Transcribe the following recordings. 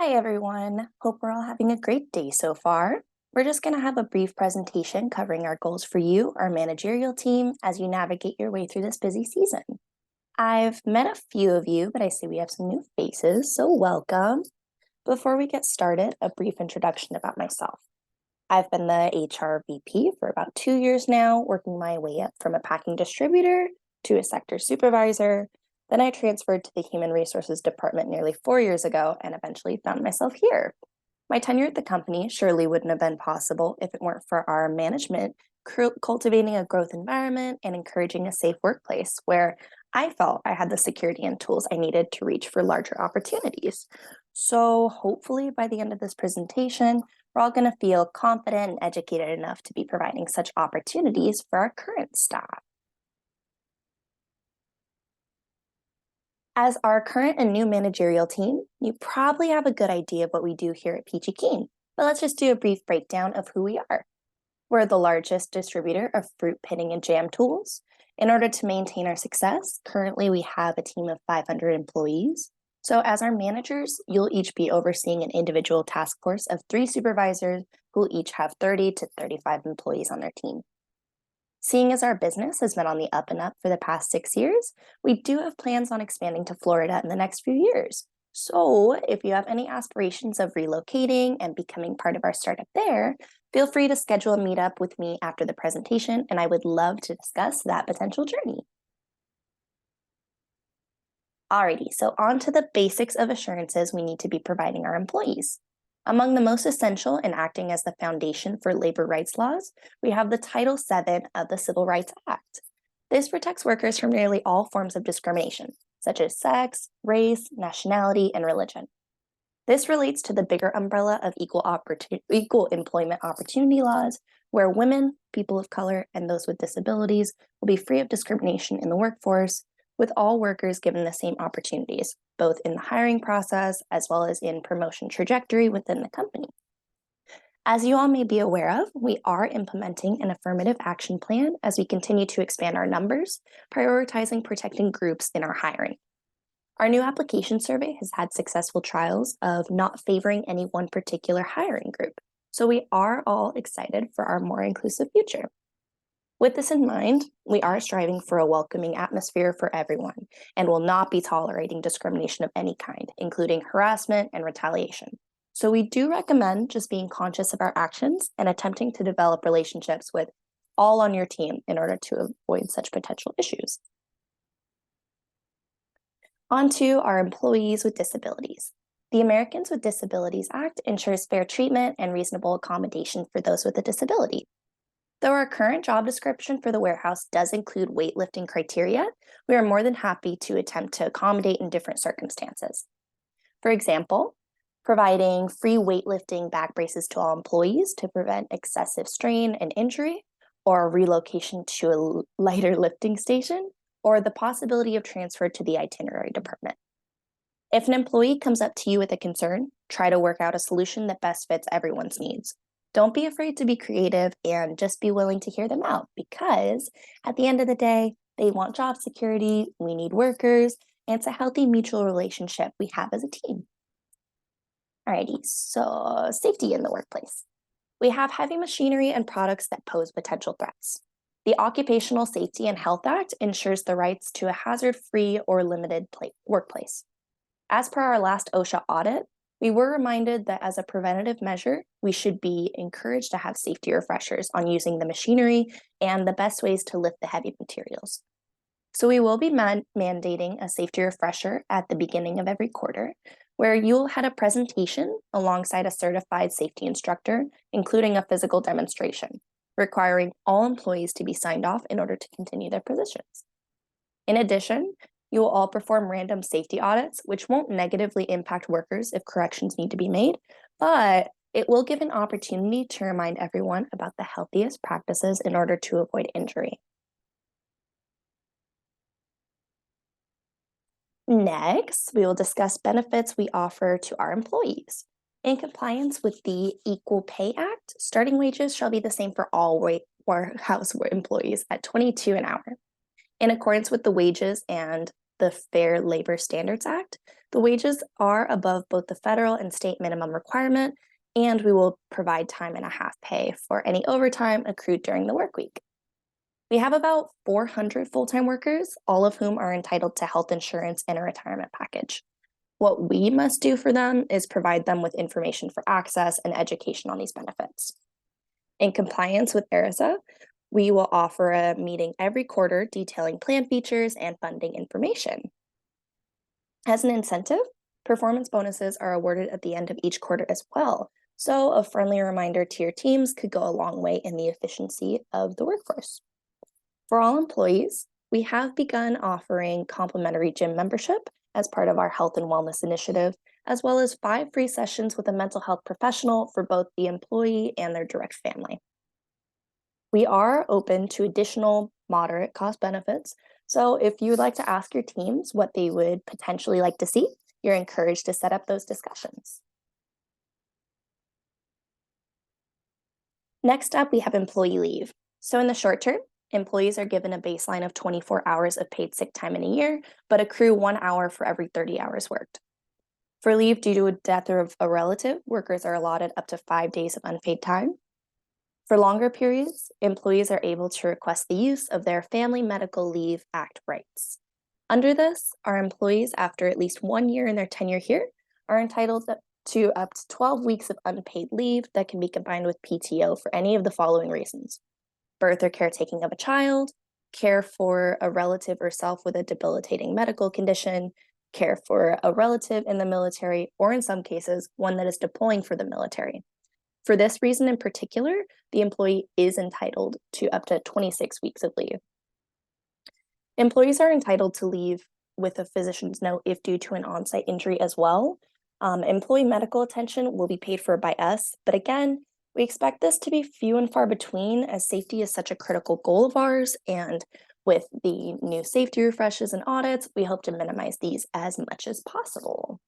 Hi, everyone. Hope we're all having a great day so far. We're just going to have a brief presentation covering our goals for you, our managerial team, as you navigate your way through this busy season. I've met a few of you, but I see we have some new faces, so welcome. Before we get started, a brief introduction about myself. I've been the HR VP for about 2 years now, working my way up from a packing distributor to a sector supervisor. Then I transferred to the Human Resources Department nearly 4 years ago and eventually found myself here. My tenure at the company surely wouldn't have been possible if it weren't for our management cultivating a growth environment and encouraging a safe workplace where I felt I had the security and tools I needed to reach for larger opportunities. So, hopefully, by the end of this presentation, we're all going to feel confident and educated enough to be providing such opportunities for our current staff. As our current and new managerial team, you probably have a good idea of what we do here at Peachy Keen, but let's just do a brief breakdown of who we are. We're the largest distributor of fruit pitting and jam tools. In order to maintain our success, currently we have a team of 500 employees. So, as our managers, you'll each be overseeing an individual task force of 3 supervisors who will each have 30 to 35 employees on their team. Seeing as our business has been on the up and up for the past 6 years, we do have plans on expanding to Florida in the next few years. So, if you have any aspirations of relocating and becoming part of our startup there, feel free to schedule a meetup with me after the presentation, and I would love to discuss that potential journey. Alrighty, so on to the basics of assurances we need to be providing our employees. Among the most essential in acting as the foundation for labor rights laws, we have the Title VII of the Civil Rights Act. This protects workers from nearly all forms of discrimination, such as sex, race, nationality, and religion. This relates to the bigger umbrella of equal employment opportunity laws, where women, people of color, and those with disabilities will be free of discrimination in the workforce, with all workers given the same opportunities, both in the hiring process as well as in promotion trajectory within the company. As you all may be aware of, we are implementing an affirmative action plan as we continue to expand our numbers, prioritizing protecting groups in our hiring. Our new application survey has had successful trials of not favoring any one particular hiring group, so we are all excited for our more inclusive future. With this in mind, we are striving for a welcoming atmosphere for everyone and will not be tolerating discrimination of any kind, including harassment and retaliation. So we do recommend just being conscious of our actions and attempting to develop relationships with all on your team in order to avoid such potential issues. On to our employees with disabilities. The Americans with Disabilities Act ensures fair treatment and reasonable accommodation for those with a disability. Though our current job description for the warehouse does include weightlifting criteria, we are more than happy to attempt to accommodate in different circumstances. For example, providing free weightlifting back braces to all employees to prevent excessive strain and injury, or a relocation to a lighter lifting station, or the possibility of transfer to the itinerary department. If an employee comes up to you with a concern, try to work out a solution that best fits everyone's needs. Don't be afraid to be creative and just be willing to hear them out because at the end of the day, they want job security, we need workers, and it's a healthy mutual relationship we have as a team. Alrighty, so safety in the workplace. We have heavy machinery and products that pose potential threats. The Occupational Safety and Health Act ensures the rights to a hazard-free or limited workplace. As per our last OSHA audit, we were reminded that as a preventative measure, we should be encouraged to have safety refreshers on using the machinery and the best ways to lift the heavy materials. So we will be mandating a safety refresher at the beginning of every quarter, where you'll have a presentation alongside a certified safety instructor, including a physical demonstration, requiring all employees to be signed off in order to continue their positions. In addition, you will all perform random safety audits, which won't negatively impact workers if corrections need to be made, but it will give an opportunity to remind everyone about the healthiest practices in order to avoid injury. Next, we will discuss benefits we offer to our employees. In compliance with the Equal Pay Act, starting wages shall be the same for all warehouse employees at $22 an hour. In accordance with the wages and the Fair Labor Standards Act, the wages are above both the federal and state minimum requirement, and we will provide time and a half pay for any overtime accrued during the work week. We have about 400 full-time workers, all of whom are entitled to health insurance and a retirement package. What we must do for them is provide them with information for access and education on these benefits. In compliance with ERISA, we will offer a meeting every quarter detailing plan features and funding information. As an incentive, performance bonuses are awarded at the end of each quarter as well, so a friendly reminder to your teams could go a long way in the efficiency of the workforce. For all employees, we have begun offering complimentary gym membership as part of our health and wellness initiative, as well as 5 free sessions with a mental health professional for both the employee and their direct family. We are open to additional moderate cost benefits, so if you would like to ask your teams what they would potentially like to see, you're encouraged to set up those discussions. Next up, we have employee leave. So in the short term, employees are given a baseline of 24 hours of paid sick time in a year, but accrue 1 hour for every 30 hours worked. For leave due to a death of a relative, workers are allotted up to 5 days of unpaid time. For longer periods, employees are able to request the use of their Family Medical Leave Act rights. Under this, our employees, after at least 1 year in their tenure here, are entitled to up to 12 weeks of unpaid leave that can be combined with PTO for any of the following reasons: birth or caretaking of a child, care for a relative or self with a debilitating medical condition, care for a relative in the military, or in some cases, one that is deploying for the military. For this reason in particular, the employee is entitled to up to 26 weeks of leave. Employees are entitled to leave with a physician's note if due to an on-site injury as well. Employee medical attention will be paid for by us, but again, we expect this to be few and far between as safety is such a critical goal of ours, and with the new safety refreshes and audits, we hope to minimize these as much as possible.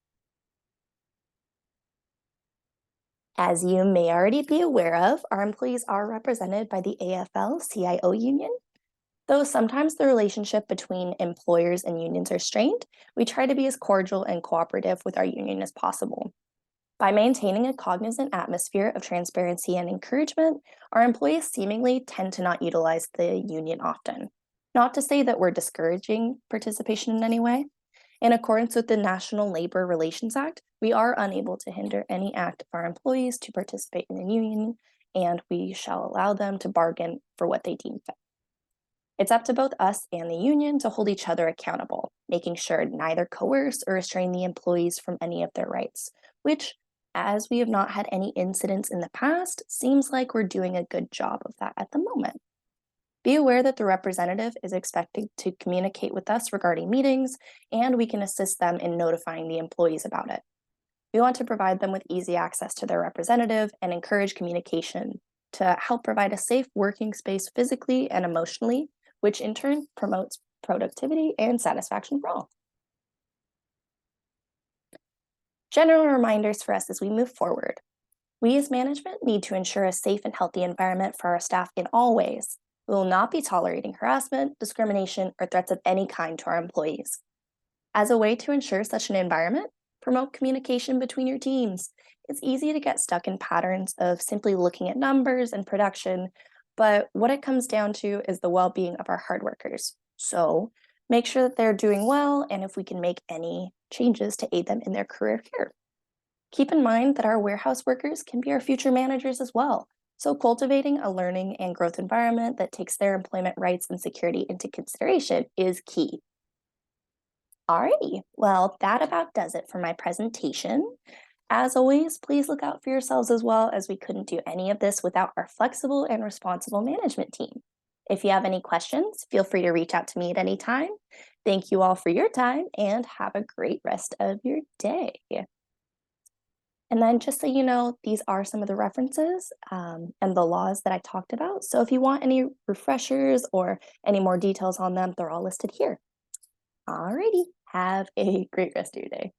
As you may already be aware of, our employees are represented by the AFL-CIO union. Though sometimes the relationship between employers and unions are strained, we try to be as cordial and cooperative with our union as possible. By maintaining a cognizant atmosphere of transparency and encouragement, our employees seemingly tend to not utilize the union often. Not to say that we're discouraging participation in any way. In accordance with the National Labor Relations Act, we are unable to hinder any act of our employees to participate in the union, and we shall allow them to bargain for what they deem fit. It's up to both us and the union to hold each other accountable, making sure neither coerce or restrain the employees from any of their rights, which, as we have not had any incidents in the past, seems like we're doing a good job of that at the moment. Be aware that the representative is expected to communicate with us regarding meetings, and we can assist them in notifying the employees about it. We want to provide them with easy access to their representative and encourage communication to help provide a safe working space physically and emotionally, which in turn promotes productivity and satisfaction for all. General reminders for us as we move forward. We as management need to ensure a safe and healthy environment for our staff in all ways. We will not be tolerating harassment, discrimination, or threats of any kind to our employees. As a way to ensure such an environment, promote communication between your teams. It's easy to get stuck in patterns of simply looking at numbers and production, but what it comes down to is the well-being of our hard workers. So make sure that they're doing well, and if we can make any changes to aid them in their career here. Keep in mind that our warehouse workers can be our future managers as well. So cultivating a learning and growth environment that takes their employment rights and security into consideration is key. Alrighty, well, that about does it for my presentation. As always, please look out for yourselves as well, as we couldn't do any of this without our flexible and responsible management team. If you have any questions, feel free to reach out to me at any time. Thank you all for your time and have a great rest of your day. And then just so you know, these are some of the references and the laws that I talked about. So if you want any refreshers or any more details on them, they're all listed here. Alrighty, have a great rest of your day.